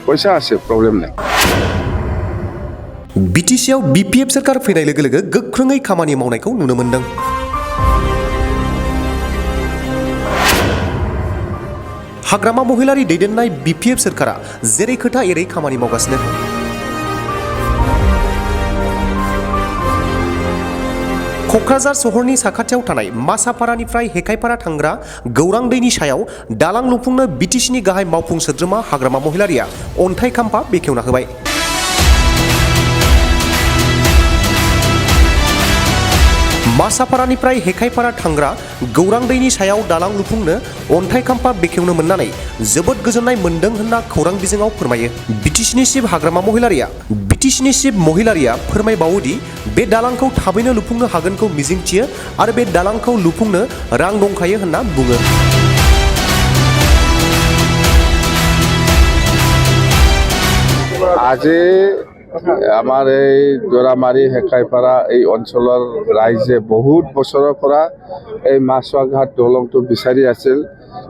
পয়সা আছে প্রবলেম নাই बिटिसिआव BPF सरकार फैनाय लोगो लोगो गोख्रोङै खामानि मावनायखौ नुनो मोन्दों। हाग्रामा महिलारि दैदेननाय BPF सरकारा जेरै खोथा एरै खामानि मावगासिनो। क'क्राझार सहरनि साखाथियाव थानाय मासापारानिफ्राय हेखायपारा थांग्रा गौरां दैनि सायाव दालां लुफुंनो बिटिसिनि गाहाय मावफुं सोद्रोमा हाग्रामा महिलारिया अन्थाइ खाम्फा बेखेवना होबाय। मासापारानिफ्राय हेखायपारा थांग्रा गौरां दैनि सायाव दालां लुफुंनो अन्थाइ खाम्फा बेखेवनो मोननानै जोबोद गोजोननाय मोन्दों होनना खौरां बिजोङाव फोरमायो बिटिसिनि चिफ हाग्रामा महिलारिया फोरमायबावोदि बे दालांखौ थाबैनो लुफुंनो हागोनखौ मिजिंथियो आरो बे दालांखौ लुफुंनो रां दंखायो होनना बुङो। আজি আমার এই দোরামারি হেকাইপাড়া এই অঞ্চলের রাইজে বহুত বছরের পৰা এই মাছুৱাঘাট দলংটো বিচাৰি আছিল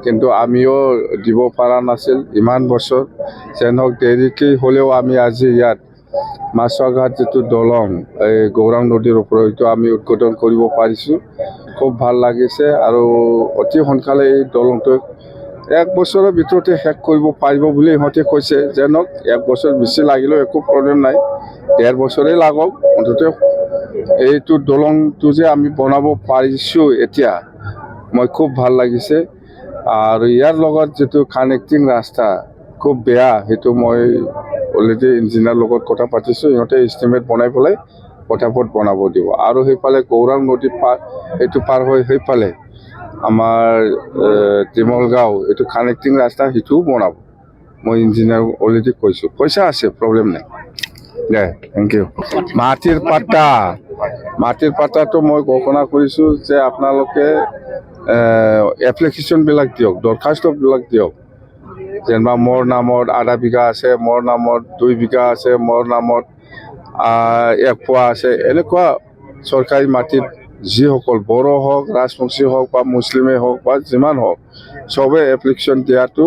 কিন্তু আমিও দিব পৰা নাছিল ইমান বছৰ যেন হোক দেৰিকৈ হলেও আমি আজি ইয়াত মাছুৱাঘাট যেটো দলং এই গৌৰাং নদীৰ ওপৰত আমি উদ্বোধন কৰিব পাৰিছো খুব ভাল লাগিছে আৰু অতি সোনকালে এই দলংটো এক বছৰৰ ভিতৰতে শেষ কৰিব পাৰিব বুলি ইহঁতে কৈছে যেনক এক বছৰ বেছি লাগিলেও একো প্ৰব্লেম নাই 1.5 বছৰেই লাগক অন্তত এইটো দলংটো যে আমি বনাব পাৰিছো এতিয়া মই খুব ভাল লাগিছে আৰু ইয়াৰ লগত যেটো কানেক্টিং ৰাস্তা খুব বেয়া হেতু মই অলৰেডি ইঞ্জিনিয়াৰ লগত কথা পাতিছো ইহঁতে এস্টিমেট বনাই পেলাই পটাপট বনাব দিব আৰু সেইফালে গৌৰাং নদী এইটো পাৰ হৈ সেইফালে আমার তিমলগাঁও এইটো কানেক্টিং রাস্তা হিটুও বনাব মই ইঞ্জিনিয়ার অলরেডি কৈছো পয়সা আছে প্রবলেম নাই দে থ্যাংক ইউ মাটির পাট্টাটো মই ঘোষণা কৰিছো যে আপোনালোকে এপ্লিকেশন বিলাক দিয়ক দরখাস্ত বিলাক দিয়ক যেনবা মোর নামত আধা বিঘা আছে মোর নামত 2 বিঘা আছে মোর নামত 1 পোৱা আছে এনেকুৱা সরকারি মাটিত যিসকল বড়ো হোক রাজবংশী হোক বা মুসলিমে হোক বা যিমান হোক সবে এপ্লিকেশন দিয়াটো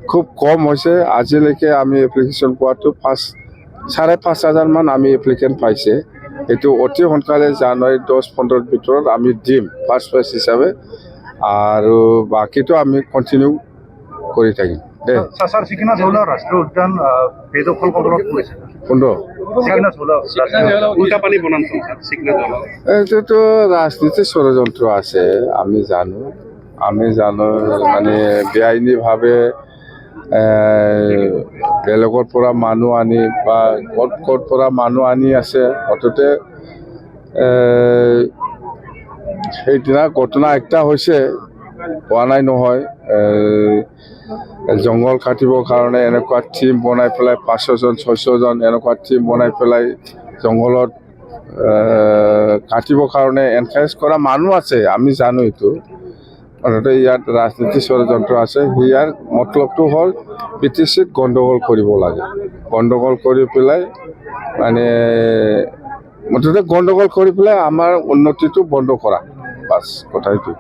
খুব কম হৈছে আজিলৈকে আমি এপ্লিকেশন পোৱাটো 5,500 মান আমি এপ্লিকেন্ট পাইছে এটো অতি সোনকালে জানুৱাৰী 10-15 ভিতৰত আমি দিম ফাৰ্স্ট ফেজ হিচাপে আৰু বাকিটো আমি কন্টিনিউ কৰি থাকিম দে সাসাৰ সিকিনা ঝোলা ৰাষ্ট্ৰীয় উদ্যান বেদখল কবলত কৰেছে কোনটো সিকিনা ঝোলা উল্টা পানি বনাঞ্চল সিকিনা ঝোলা এইটো ৰাজনীতিৰ ষড়যন্ত্ৰ আছে আমি জানো মানে বেআইনীভাৱে বেলেগৰ পৰা মানুহ আনি বা ক'ত পৰা মানুহ আনি আছে অততে সেইদিনা ঘটনা একটা হৈছে হোৱা নাই নহয় জংগল কাটিবৰ কাৰণে এনেকুৱা টিম বনাই পেলাই 500 জন 600 জন এনেকুৱা টিম বনাই পেলাই জংগলত কাটিবৰ কাৰণে এনকাৰেজ কৰা মানুহ আছে আমি জানো এইটো অৰ্থাৎ ইয়াত ৰাজনীতি ষড়যন্ত্ৰ আছে ইয়াৰ মতলবটো হ'ল বিটিচিত গণ্ডগোল কৰিব লাগে গণ্ডগোল কৰি পেলাই মানে মুঠতে গণ্ডগোল কৰি পেলাই আমাৰ উন্নতিটো বন্ধ কৰা বাস কথাইটো